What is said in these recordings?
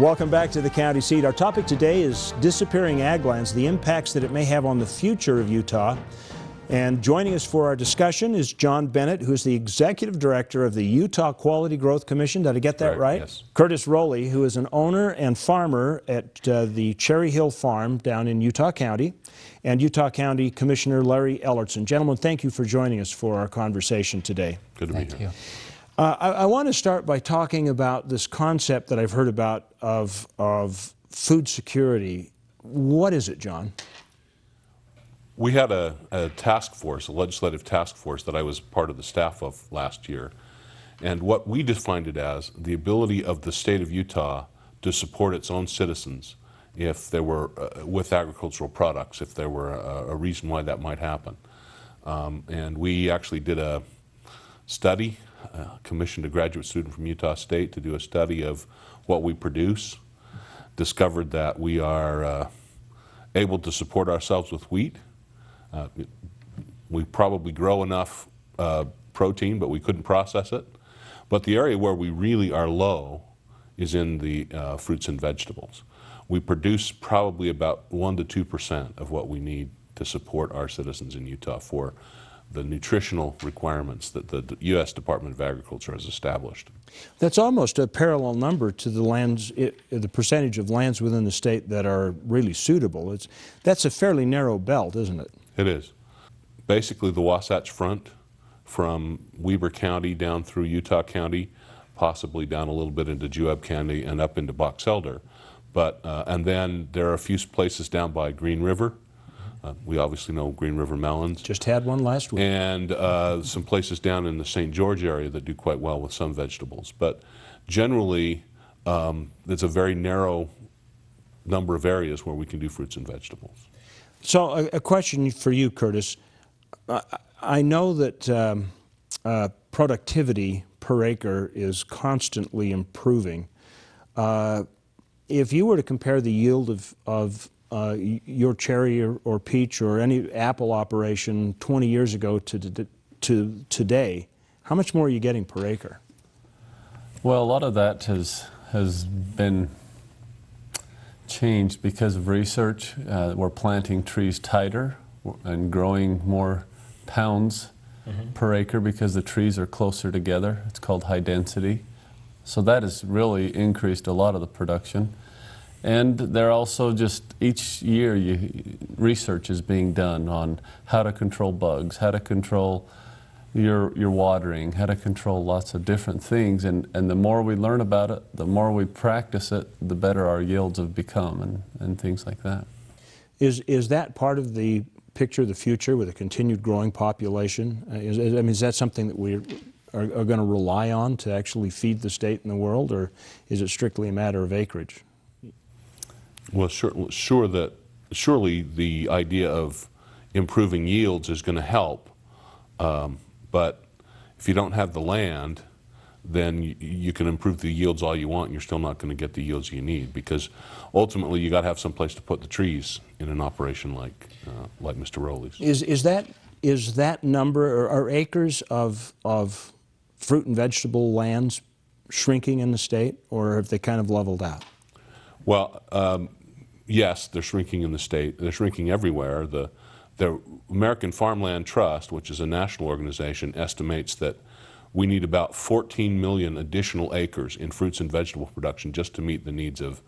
Welcome back to the County Seat. Our topic today is disappearing ag lands, the impacts that it may have on the future of Utah. And joining us for our discussion is John Bennett, who's the Executive Director of the Utah Quality Growth Commission. Did I get that right? Yes. Curtis Rowley, who is an owner and farmer at the Cherry Hill Farm down in Utah County, and Utah County Commissioner Larry Ellertson. Gentlemen, thank you for joining us for our conversation today. Good to be here. Thank you. I want to start by talking about this concept that I've heard about of food security. What is it, John? We had a task force, a legislative task force that I was part of the staff of last year. And what we defined it as the ability of the state of Utah to support its own citizens if there were, with agricultural products, if there were a reason why that might happen. And we actually did a study, commissioned a graduate student from Utah State to do a study of what we produce, discovered that we are able to support ourselves with wheat. We probably grow enough protein, but we couldn't process it. But the area where we really are low is in the fruits and vegetables. We produce probably about 1% to 2% of what we need to support our citizens in Utah for the nutritional requirements that the U.S. Department of Agriculture has established. That's almost a parallel number to the lands, the percentage of lands within the state that are really suitable. That's a fairly narrow belt, isn't it? It is. Basically the Wasatch Front from Weber County down through Utah County, possibly down a little bit into Juab County and up into Box Elder. But, and then there are a few places down by Green River. We obviously know Green River melons. Just had one last week. And some places down in the St. George area that do quite well with some vegetables. But generally, it's a very narrow number of areas where we can do fruits and vegetables. So a question for you, Curtis. I know that productivity per acre is constantly improving. If you were to compare the yield of your cherry or peach or any apple operation 20 years ago to today, how much more are you getting per acre? Well, a lot of that has been changed because of research. We're planting trees tighter and growing more pounds per acre because the trees are closer together. It's called high density. So that has really increased a lot of the production. And there also just each year research is being done on how to control bugs, how to control your watering, how to control lots of different things. And the more we learn about it, the more we practice it, the better our yields have become and things like that. Is that part of the picture of the future with a continued growing population? Is that something that we are going to rely on to actually feed the state and the world, or is it strictly a matter of acreage? Well, surely the idea of improving yields is going to help, but if you don't have the land, then you can improve the yields all you want, and you're still not going to get the yields you need, because ultimately you got to have some place to put the trees in an operation like Mr. Rowley's. Is that number, or are acres of fruit and vegetable lands shrinking in the state, or have they kind of leveled out? Well, yes, they're shrinking in the state. They're shrinking everywhere. The American Farmland Trust, which is a national organization, estimates that we need about 14 million additional acres in fruits and vegetable production just to meet the needs of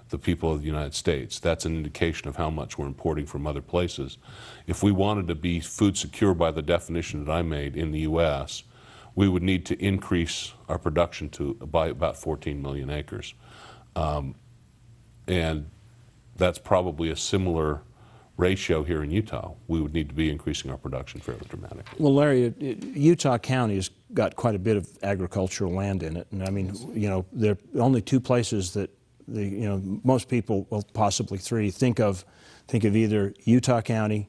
the people of the United States. That's an indication of how much we're importing from other places. If we wanted to be food secure by the definition that I made in the U.S., we would need to increase our production by about 14 million acres. And that's probably a similar ratio here in Utah. We would need to be increasing our production fairly dramatically. Well, Larry, Utah County has got quite a bit of agricultural land in it, and I mean, you know, there are only two places that most people, well, possibly three, think of either Utah County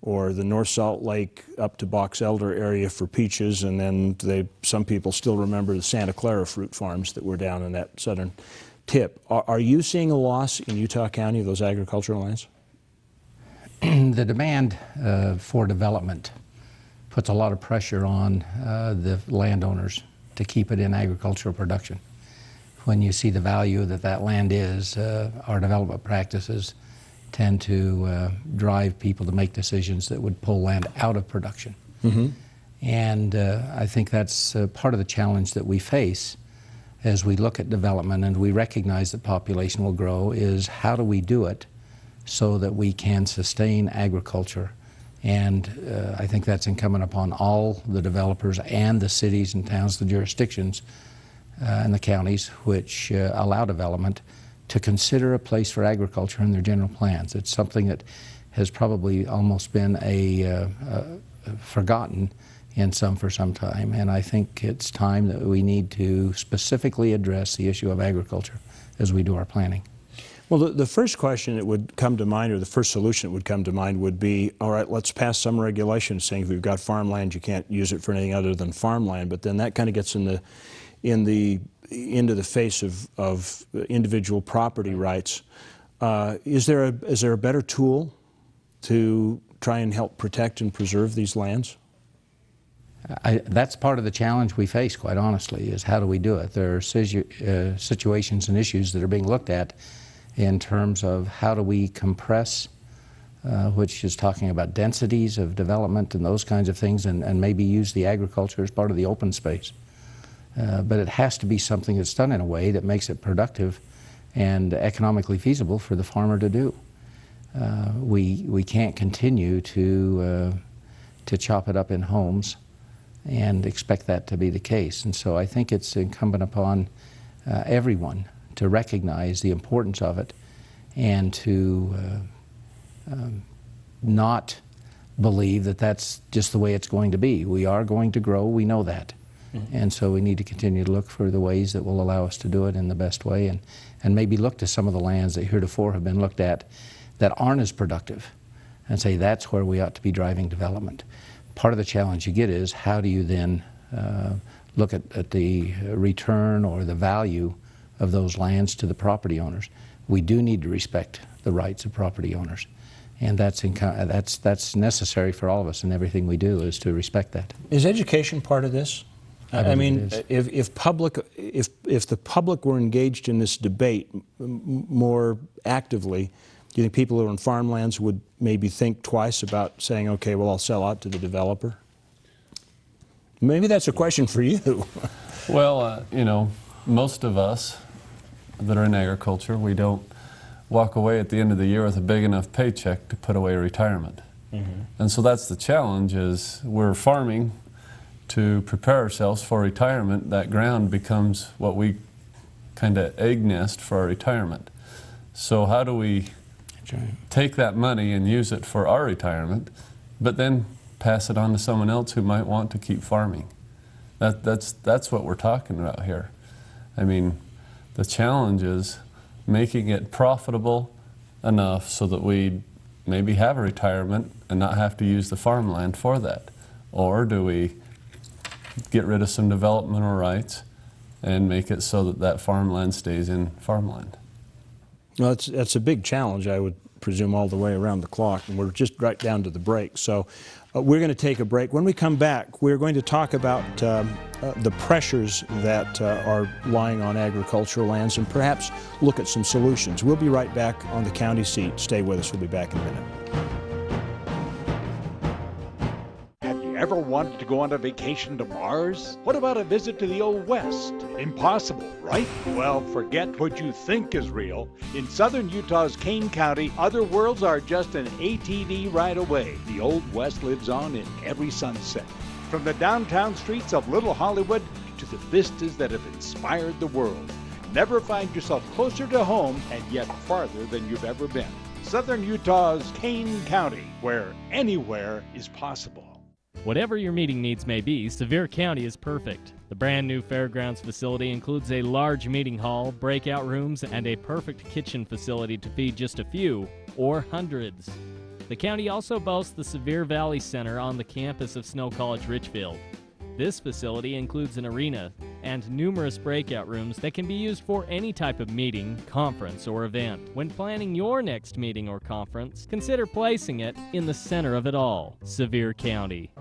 or the North Salt Lake up to Box Elder area for peaches, and then some people still remember the Santa Clara fruit farms that were down in that southern tip. Are you seeing a loss in Utah County of those agricultural lands? The demand for development puts a lot of pressure on the landowners to keep it in agricultural production. when you see the value that that land is, our development practices tend to drive people to make decisions that would pull land out of production. And I think that's part of the challenge that we face as we look at development and we recognize that population will grow, is how do we do it so that we can sustain agriculture. And I think that's incumbent upon all the developers and the cities and towns, the jurisdictions and the counties which allow development, to consider a place for agriculture in their general plans. It's something that has probably almost been forgotten in some for some time, and I think it's time that we need to specifically address the issue of agriculture as we do our planning. Well, the first question that would come to mind, or the first solution that would come to mind, would be, all right, let's pass some regulations saying if we've got farmland, you can't use it for anything other than farmland. But then that kind of gets into the face of individual property rights. Is there a better tool to try and help protect and preserve these lands? That's part of the challenge we face, quite honestly, is how do we do it? There are situations and issues that are being looked at in terms of how do we compress, which is talking about densities of development and those kinds of things, and maybe use the agriculture as part of the open space. But it has to be something that's done in a way that makes it productive and economically feasible for the farmer to do. We can't continue to chop it up in homes and expect that to be the case. And so I think it's incumbent upon everyone to recognize the importance of it and to not believe that that's just the way it's going to be. We are going to grow, we know that. And so we need to continue to look for the ways that will allow us to do it in the best way, and maybe look to some of the lands that heretofore have been looked at that aren't as productive and say that's where we ought to be driving development. Part of the challenge you get is how do you then look at the return or the value of those lands to the property owners. We do need to respect the rights of property owners, and that's necessary for all of us in everything we do, is to respect that. Is education part of this? I mean, if the public were engaged in this debate more actively, do you think people who are on farmlands would maybe think twice about saying, okay, well, I'll sell out to the developer? Maybe that's a question for you. Well, you know, most of us that are in agriculture, we don't walk away at the end of the year with a big enough paycheck to put away retirement. And so that's the challenge, is we're farming to prepare ourselves for retirement. That ground becomes what we kind of egg nest for our retirement. So how do we take that money and use it for our retirement, but then pass it on to someone else who might want to keep farming? That's what we're talking about here. I mean, the challenge is making it profitable enough so that we maybe have a retirement and not have to use the farmland for that. Or do we get rid of some developmental rights and make it so that that farmland stays in farmland? Well, that's a big challenge, I would presume, all the way around the clock, and we're just right down to the break. So we're going to take a break. When we come back, we're going to talk about the pressures that are lying on agricultural lands and perhaps look at some solutions. We'll be right back on the county seat. Stay with us. We'll be back in a minute. Ever wanted to go on a vacation to Mars? What about a visit to the Old West? Impossible, right? Well, forget what you think is real. In southern Utah's Kane County, other worlds are just an ATV ride away. The Old West lives on in every sunset. From the downtown streets of Little Hollywood to the vistas that have inspired the world. Never find yourself closer to home and yet farther than you've ever been. Southern Utah's Kane County, where anywhere is possible. Whatever your meeting needs may be, Sevier County is perfect. The brand new fairgrounds facility includes a large meeting hall, breakout rooms, and a perfect kitchen facility to feed just a few or hundreds. The county also boasts the Sevier Valley Center on the campus of Snow College Richfield. This facility includes an arena and numerous breakout rooms that can be used for any type of meeting, conference, or event. When planning your next meeting or conference, consider placing it in the center of it all, Sevier County.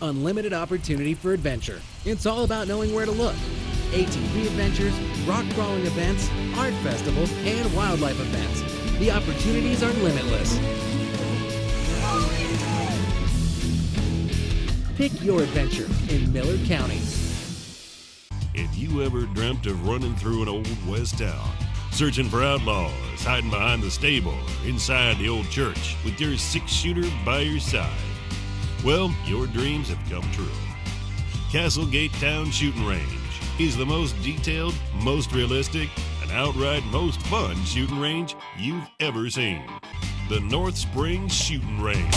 unlimited opportunity for adventure. It's all about knowing where to look. ATV adventures, rock crawling events, art festivals, and wildlife events. The opportunities are limitless. Pick your adventure in Miller County. If you ever dreamt of running through an old west town, searching for outlaws, hiding behind the stable, or inside the old church, with your 6-shooter by your side, well, your dreams have come true. Castlegate Town Shooting Range is the most detailed, most realistic, and outright most fun shooting range you've ever seen. The North Springs Shooting Range.